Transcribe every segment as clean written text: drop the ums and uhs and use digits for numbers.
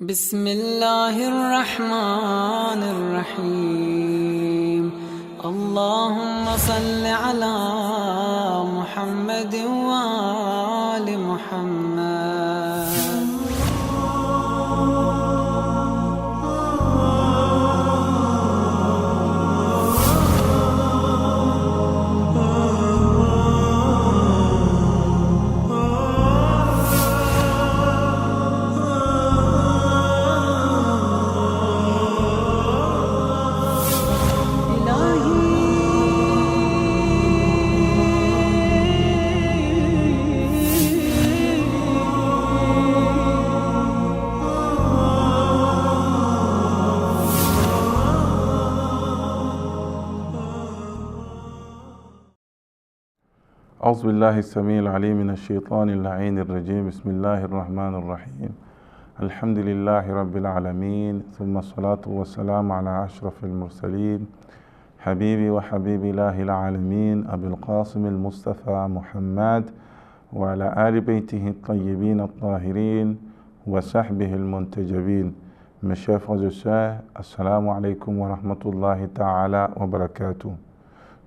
بسم الله الرحمن الرحيم اللهم صل على محمد وآل محمد. أعوذ بالله السميع العليم من الشيطان اللعين الرجيم. بسم الله الرحمن الرحيم. الحمد لله رب العالمين، ثم الصلاة والسلام على أشرف المرسلين حبيبي وحبيب الله العالمين أبي القاسم المصطفى محمد وعلى آل بيته الطيبين الطاهرين وصحبه المنتجبين. Mes chers frères et sœurs, assalamu alaikum wa rahmatullahi ta'ala wa barakatuh.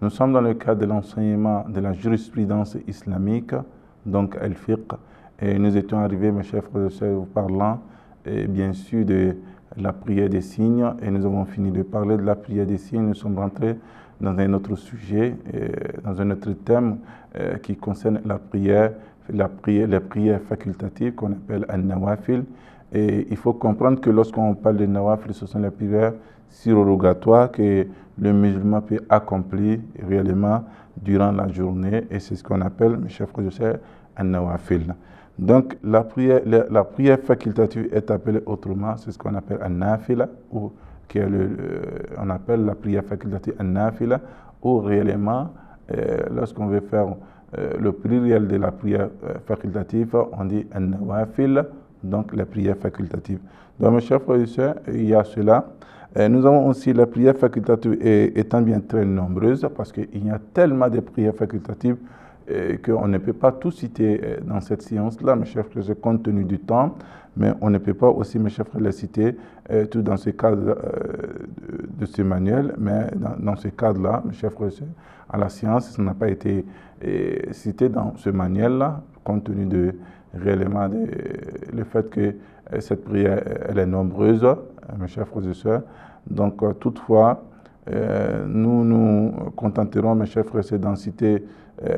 Nous sommes dans le cadre de l'enseignement de la jurisprudence islamique, donc al-fiqh, et nous étions arrivés, mes chers frères et sœurs, vous parlant bien sûr de la prière des signes, et nous avons fini de parler de la prière des signes. Nous sommes rentrés dans un autre sujet, dans un autre thème qui concerne les prières facultatives qu'on appelle al-nawafil. Et il faut comprendre que lorsqu'on parle de nawafil, ce sont les prières surrogatoires que le musulman peut accomplir réellement durant la journée, et c'est ce qu'on appelle, mes chers frères et sœurs, an-nawafil. Donc la prière facultative est appelée autrement, c'est ce qu'on appelle an-nafila, ou on appelle la prière facultative an-nafila, ou réellement lorsqu'on veut faire le pluriel de la prière facultative, on dit an-nawafil, donc la prière facultative. Donc mes chers frères et sœurs, il y a cela. Nous avons aussi la prière facultative étant bien très nombreuse, parce qu'il y a tellement de prières facultatives qu'on ne peut pas tout citer dans cette séance-là, mes chers frères, compte tenu du temps, mais on ne peut pas aussi, mes chers frères, les citer tout dans ce cadre de ce manuel, mais dans ce cadre-là, mes chers frères, à la séance, ça n'a pas été cité dans ce manuel-là, compte tenu de réellement le fait que cette prière, elle est nombreuse, mes chers frères et sœurs. Donc, toutefois, nous nous contenterons, mes chers frères et sœurs, d'en citer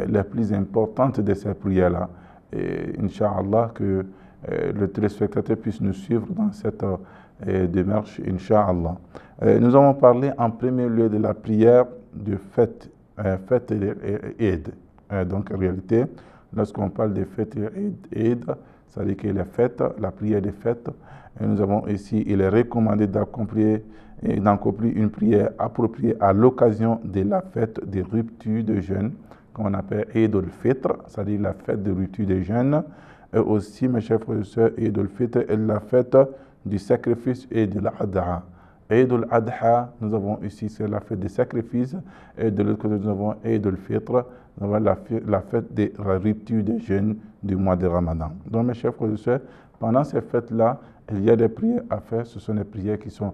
les plus importantes de ces prières-là. Et Inch'Allah, que le téléspectateur puisse nous suivre dans cette démarche, Inch'Allah. Nous avons parlé en premier lieu de la prière de fête et Eid. Donc, en réalité, lorsqu'on parle de fête et Eid, c'est-à-dire que les fêtes, la prière des fêtes, et nous avons ici, il est recommandé d'accomplir une prière appropriée à l'occasion de la fête de rupture de jeûne, qu'on appelle Eid al-Fitr, c'est-à-dire la fête de rupture de jeûne. Et aussi, mes chers frères et sœurs, Eid al-Fitr est la fête du sacrifice et de l'Adha. Eid al-Adha, nous avons ici, c'est la fête des sacrifices, et de l'autre côté, nous avons Eid al-Fitr, nous avons la fête de la rupture de jeûne du mois de Ramadan. Donc, mes chers frères et sœurs, pendant ces fêtes-là, il y a des prières à faire. Ce sont des prières qui sont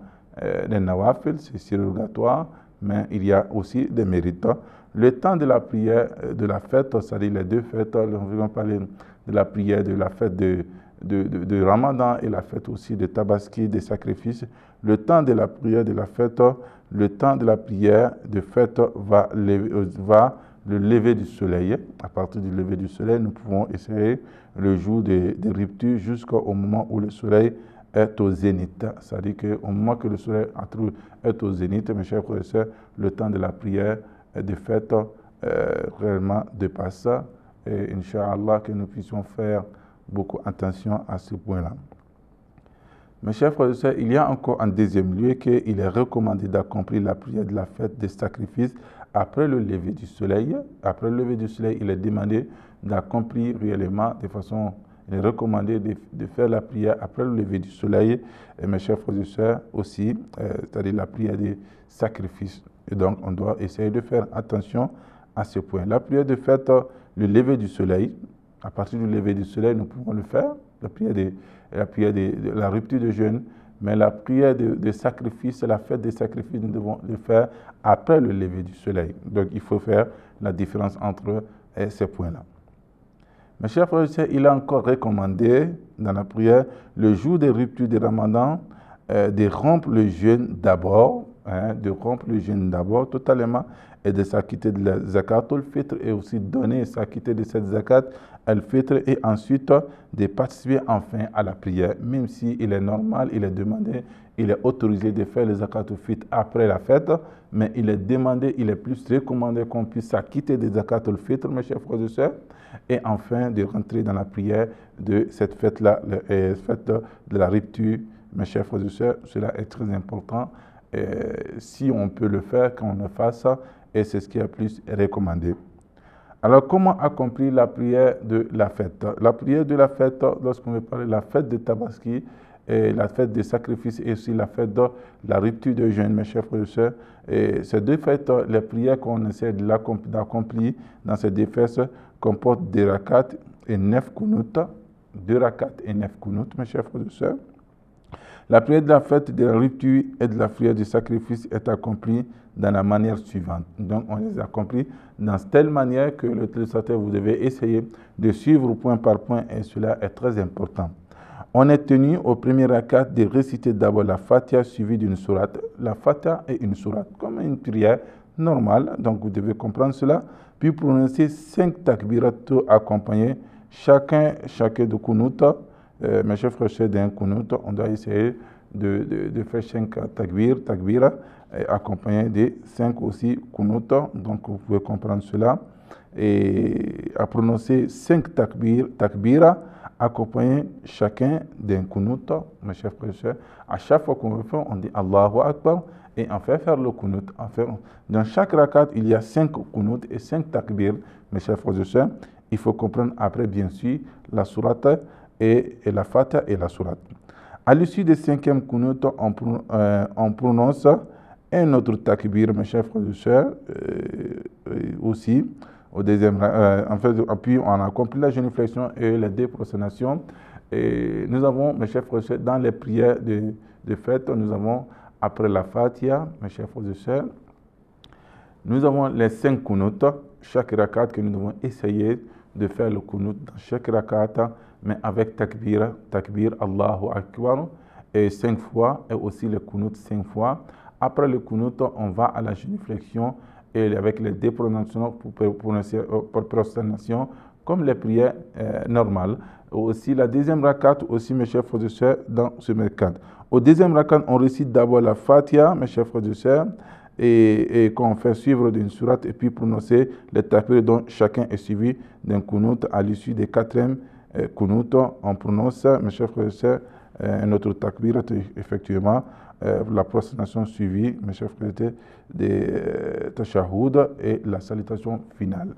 des nawafil, c'est surrogatoire, mais il y a aussi des mérites. Le temps de la prière de la fête, c'est-à-dire les deux fêtes, nous allons parler de la prière de la fête de Ramadan et la fête aussi de Tabaski, des sacrifices. Le temps de la prière de la fête, le temps de la prière de fête va le lever du soleil. À partir du lever du soleil, nous pouvons essayer le jour de rupture jusqu'au moment où le soleil est au zénith. C'est-à-dire qu'au moment que le soleil est au zénith, mes chers frères et sœurs, le temps de la prière de fête réellement dépasse. Et Inch'Allah, que nous puissions faire beaucoup attention à ce point-là. Mes chers frères et sœurs, il y a encore en deuxième lieu qu'il est recommandé d'accomplir la prière de la fête des sacrifices après le lever du soleil. Après le lever du soleil, il est demandé d'accomplir réellement de façon, il est recommandé de faire la prière après le lever du soleil. Et mes chers frères et sœurs aussi, c'est-à-dire la prière des sacrifices. Et donc, on doit essayer de faire attention à ce point. La prière de fête, le lever du soleil, à partir du lever du soleil, nous pouvons le faire, la prière la prière de la rupture de jeûne, mais la prière de sacrifice, la fête des sacrifices, nous devons le faire après le lever du soleil. Donc il faut faire la différence entre ces points-là. Mes chers frères et sœurs, il a encore recommandé dans la prière, le jour des ruptures de Ramadan, de rompre le jeûne d'abord, totalement, et de s'acquitter de la zakat al-fitr, et aussi donner s'acquitter de cette zakat al-fitr, et ensuite de participer enfin à la prière, même si il est normal, il est demandé, il est autorisé de faire le zakat al-fitr après la fête, mais il est demandé, il est plus recommandé qu'on puisse s'acquitter des zakat al-fitr, mes chers frères et sœurs, et enfin de rentrer dans la prière de cette fête-là, la fête de la rupture. Mes chers frères et sœurs, cela est très important. Si on peut le faire, qu'on le fasse, et c'est ce qui est plus recommandé. Alors, comment accomplir la prière de la fête? La prière de la fête, lorsqu'on veut parler de la fête de Tabaski, et la fête des sacrifices et aussi la fête de la rupture de jeûne, mes chers frères et sœurs, et ces deux fêtes, les prières qu'on essaie d'accomplir dans ces deux fêtes comportent 2 rakats et 9 kunut. 2 rakats et 9 kunut, mes chers frères et sœurs. La prière de la fête de la rupture et de la prière du sacrifice est accomplie dans la manière suivante. Donc, on les accomplit dans telle manière que le téléspectateur, vous devez essayer de suivre point par point, et cela est très important. On est tenu au premier rakat de réciter d'abord la Fatiha suivie d'une sourate. La Fatiha est une sourate, comme une prière normale, donc vous devez comprendre cela. Puis prononcer 5 takbirat accompagnés, chacun de kunut. Mes chers frères, d'un kunut, on doit essayer de faire 5 takbira, accompagnés de 5 aussi kunut, donc vous pouvez comprendre cela. Et à prononcer 5 takbira, accompagner chacun d'un kunut, mes chers frères. À chaque fois qu'on le fait, on dit Allahu Akbar, et on fait faire le kunut. Dans chaque rakat, il y a 5 kunut et 5 takbir, mes chers frères et sœurs. Il faut comprendre après, bien sûr, la sourate et la Fatiha et la sourate. À l'issue du 5e kunut, on prononce un autre takbir, mes chers frères et sœurs, aussi. Au deuxième, puis on a accompli la génuflexion et les 2 prosternations. Et nous avons, mes chers frères et sœurs, dans les prières de fête, nous avons, après la Fatiha, mes chers frères et sœurs, nous avons les 5 kunut, chaque rakat que nous devons essayer de faire le kunut dans chaque rakat, mais avec takbir, Allahu Akbar, et 5 fois, et aussi le kunut 5 fois. Après le kunut, on va à la génuflexion, et avec les 2 prosternations, comme les prières normales. Aussi, la deuxième rakat, aussi, mes chers frères et sœurs, dans ce rakat. Au deuxième rakat, on récite d'abord la Fatiha, mes chers frères et sœurs, et qu'on fait suivre d'une sourate, et puis prononcer les takbir dont chacun est suivi d'un kunut. À l'issue des 4e kunut, on prononce, mes chers frères et sœurs, un autre takbir, effectivement, la prosternation suivie, mes chers frères, des tashahhud et la salutation finale.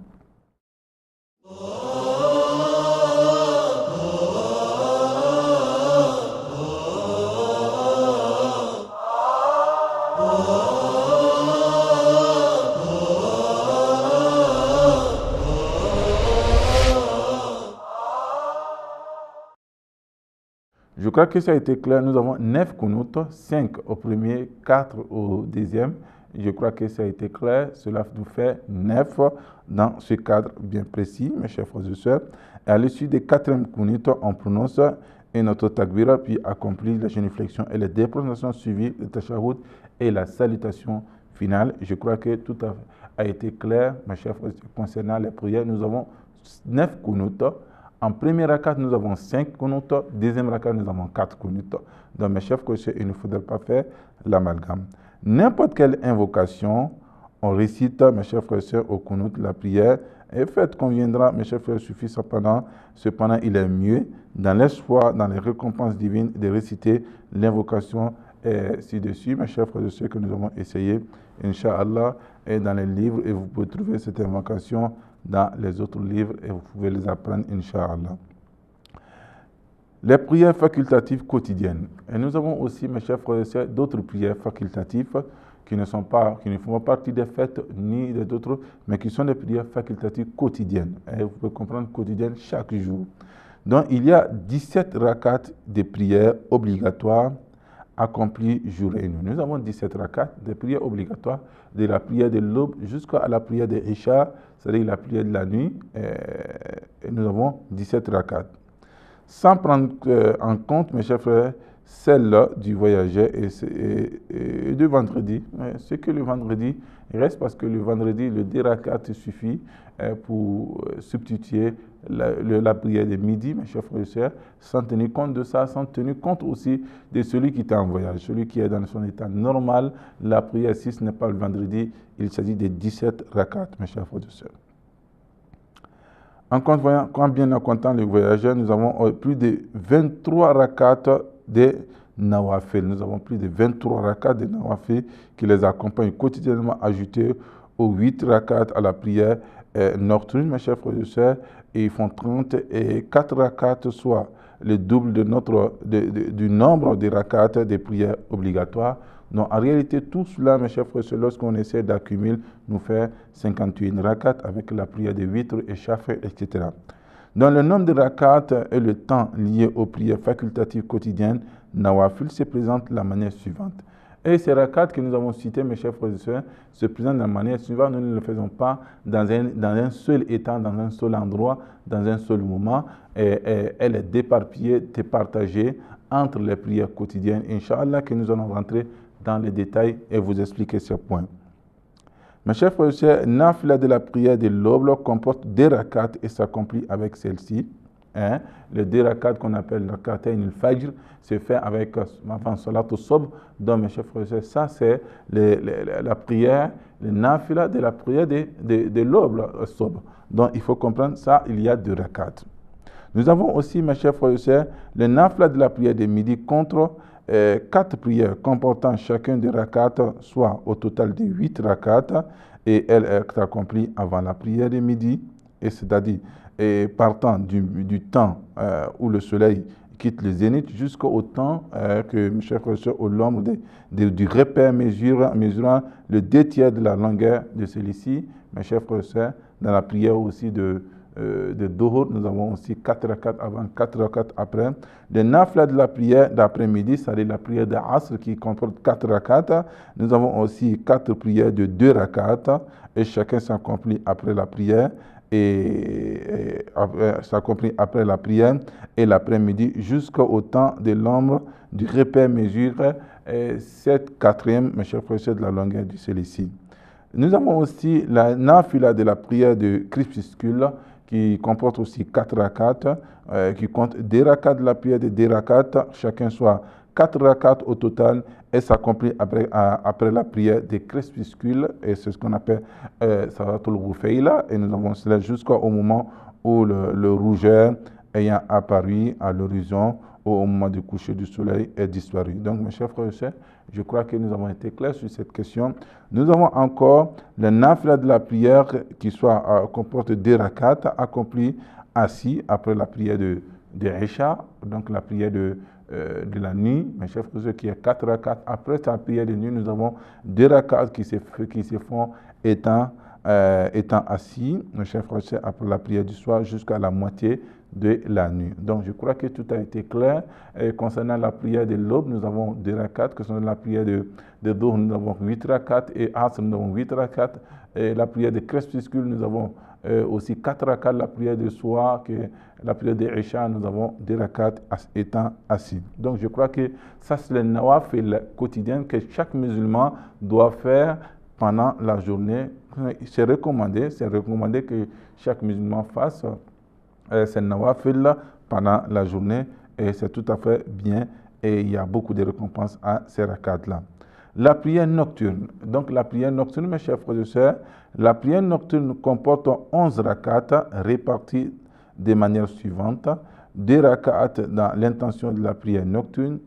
Je crois que ça a été clair. Nous avons 9 kunut, 5 au premier, 4 au deuxième. Je crois que ça a été clair. Cela nous fait 9 dans ce cadre bien précis, mes chers frères et sœurs. Et à l'issue des 4e kunut, on prononce un autre takbira, puis accomplit la génuflexion et les 2 prononciations suivies, le tashahhud et la salutation finale. Je crois que tout a été clair, mes chers frères, concernant les prières. Nous avons 9 kunut. En premier rakat, nous avons 5 kunut. Deuxième rakat, nous avons 4 kunut. Donc, mes chers frères, il ne faudrait pas faire l'amalgame. N'importe quelle invocation, on récite, mes chers frères et sœurs, au kunut, la prière, et faites conviendra, mes chers frères, suffit cependant, il est mieux, dans l'espoir, dans les récompenses divines, de réciter l'invocation ci-dessus, mes chers frères et sœurs, que nous avons essayé, Inch'Allah, et dans les livres, et vous pouvez trouver cette invocation dans les autres livres, et vous pouvez les apprendre, Inch'Allah. Les prières facultatives quotidiennes. Et nous avons aussi, mes chers frères et sœurs, d'autres prières facultatives qui ne font pas partie des fêtes ni d'autres, mais qui sont des prières facultatives quotidiennes. Et vous pouvez comprendre quotidiennes chaque jour. Donc, il y a 17 rakats de prières obligatoires accomplies jour et nuit. Nous avons 17 rakats de prières obligatoires, de la prière de l'aube jusqu'à la prière de Isha, c'est-à-dire la prière de la nuit. Et nous avons 17 rakats. Sans prendre en compte, mes chers frères, celle du voyageur et du vendredi. Ce que le vendredi reste, parce que le vendredi, le 10 rakats suffit pour substituer la prière de midi, mes chers frères et sœurs, sans tenir compte de ça, sans tenir compte aussi de celui qui est en voyage, celui qui est dans son état normal. La prière, si ce n'est pas le vendredi, il s'agit de 17 rakats, mes chers frères et sœurs. En compte, voyant combien en comptant les voyageurs, nous avons plus de 23 rakats de nawafil. Nous avons plus de 23 rakats de nawafil qui les accompagnent quotidiennement, ajoutés aux 8 rakats à la prière nocturne, mes chers frères et sœurs, et ils font 30 et 4 rakats, soit le double du nombre de rakats des prières obligatoires. Donc, en réalité, tout cela, mes chers frères et sœurs, lorsqu'on essaie d'accumuler, nous fait 58 rakats avec la prière de vitre et chafé, etc. Donc, le nombre de rakats et le temps lié aux prières facultatives quotidiennes, nawafil, se présente de la manière suivante. Et ces rakats que nous avons cités, mes chers frères et sœurs, se présentent de la manière suivante. Nous ne le faisons pas dans un seul état, dans un seul endroit, dans un seul moment. Et elle est déparpillée, départagée entre les prières quotidiennes. Inch'Allah, que nous allons rentrer dans les détails et vous expliquer ce point. Mes chers frères et sœurs, nafila de la prière de l'aube comporte des rakats et s'accomplit avec celle-ci. Le deux rakats qu'on appelle rakatayn al-fajr se fait avec avant salat al-subh. Donc mes chers frères et sœurs, ça c'est la prière, le nafila de la prière de l'aube, al-subh. Donc il faut comprendre ça, il y a deux rakats. Nous avons aussi, mes chers frères et sœurs, le nafila de la prière de midi contre 4 prières comportant chacun des rakats, soit au total de 8 rakats, et elle est accomplie avant la prière de midi, et c'est-à-dire partant du temps où le soleil quitte le zénith jusqu'au temps que, mes chers frères et sœurs, au long du repère mesurant le 2/3 de la longueur de celui-ci, mes chers frères et sœurs, dans la prière aussi de Dohur, nous avons aussi 4 rakats avant, 4 rakats après. Le nafla de la prière d'après-midi, c'est-à-dire la prière de Asr qui comporte 4 rakats. Nous avons aussi 4 prières de 2 rakats et chacun s'accomplit après la prière s'accomplit après la prière et l'après-midi jusqu'au temps de l'ombre du repère mesure 7/4, mes chers frères et sœurs, de la longueur de celui-ci. Nous avons aussi la nafila de la prière de crépuscule qui comporte aussi 4 rakats, qui compte 2 rakats de la prière de 2 rakats, chacun soit 4 rakats au total, et s'accomplit après la prière des crépuscules, et c'est ce qu'on appelle Salatul Ghufayla, et nous avons cela jusqu'au moment où le rougeur ayant apparu à l'horizon au moment du coucher du soleil est disparu. Donc, mes chers frères et sœurs, je crois que nous avons été clairs sur cette question. Nous avons encore le nafila de la prière qui comporte 2 rakats accomplis assis après la prière de Isha, donc la prière de la nuit, mes chers frères et sœurs, qui est 4 rakats. Après la prière de nuit, nous avons 2 rakats qui se font étant assis, mes chers frères et sœurs, après la prière du soir jusqu'à la moitié de la nuit. Donc je crois que tout a été clair. Et concernant la prière de l'aube, nous avons 2 rakats. Concernant la prière de Dohur, nous avons 8 rakats. Et Asr, nous avons 8 rakats. Et la prière de crépuscule, nous avons aussi 4 rakats. La prière de soir, la prière de Isha, nous avons 2 rakats étant assis. Donc je crois que ça c'est le nawafil quotidien que chaque musulman doit faire pendant la journée. C'est recommandé que chaque musulman fasse c'est nawafil pendant la journée, et c'est tout à fait bien, et il y a beaucoup de récompenses à ces rakats-là. La prière nocturne. Donc la prière nocturne, mes chers frères et sœurs, la prière nocturne comporte 11 rakats répartis de manière suivante: 2 rakats dans l'intention de la prière nocturne,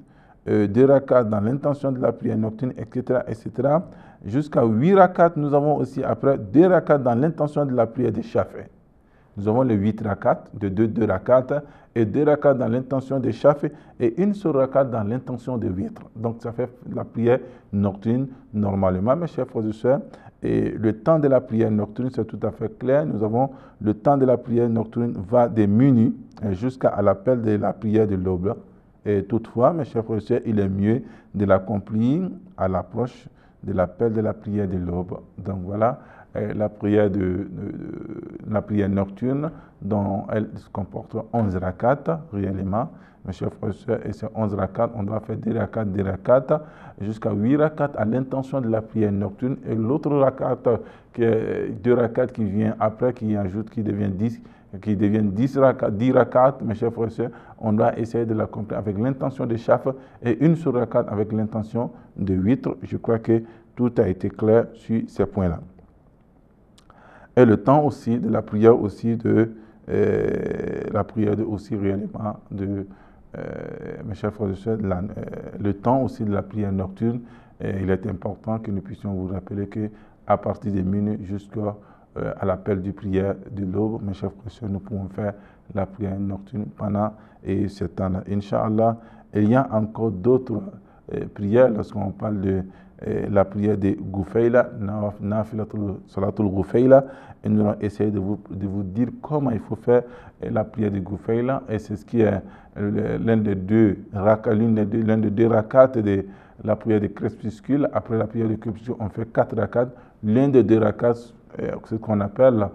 2 rakats dans l'intention de la prière nocturne, etc., etc. Jusqu'à 8 rakats, nous avons aussi après 2 rakats dans l'intention de la prière de Shafé. Nous avons les 8 rakats, de 2 rakats, et 2 rakats dans l'intention de Shafi, et une seule rakat dans l'intention de witr. Donc ça fait la prière nocturne normalement, mes chers frères et sœurs. Et le temps de la prière nocturne, c'est tout à fait clair. Nous avons le temps de la prière nocturne va de minuit jusqu'à l'appel de la prière de l'aube. Et toutefois, mes chers frères et sœurs, il est mieux de l'accomplir à l'approche de l'appel de la prière de l'aube. Donc voilà la prière nocturne, dont elle se comporte 11 rakats réellement. Mes chers frères et sœurs, et ces 11 rakats, on doit faire 2 rakats, jusqu'à 8 rakats à l'intention de la prière nocturne. Et l'autre rakat, qui est 2 rakats qui vient après, qui devient 10 rakats, mes chers frères et sœurs, on doit essayer de l'accomplir avec l'intention de Shaf et une seule rakat avec l'intention de witr. Je crois que tout a été clair sur ces points-là. Et le temps aussi de la prière aussi réellement mes chers frères et sœurs, le temps aussi de la prière nocturne, il est important que nous puissions vous rappeler qu'à partir de minuit jusqu'à l'appel du prière de l'aube, mes chers frères et sœurs, nous pouvons faire la prière nocturne pendant ce temps-là. Inch'Allah, il y a encore d'autres prières lorsqu'on parle de la prière de Gufayla, Nafilatul Salatul Gufayla, et nous allons essayer de vous dire comment il faut faire la prière de Gufayla, et c'est ce qui est l'un des deux rakats de la prière de crépuscule. Après la prière de crépuscule, on fait 4 rakats. L'un des 2 rakats, ce qu'on appelle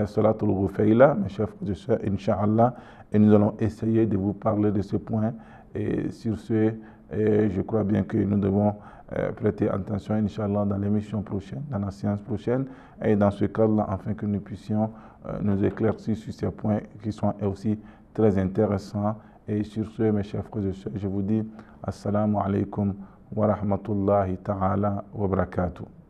Salatul Gufayla, mes chers frères et sœurs, Inch'Allah, et nous allons essayer de vous parler de ce point. Et sur ce, je crois bien que nous devons prêter attention, Inch'Allah, dans l'émission prochaine, dans la séance prochaine, et dans ce cadre-là, afin que nous puissions nous éclaircir sur ces points qui sont aussi très intéressants. Et sur ce, mes chers frères et sœurs, je vous dis Assalamu alaikum wa rahmatullahi ta'ala wa barakatuh.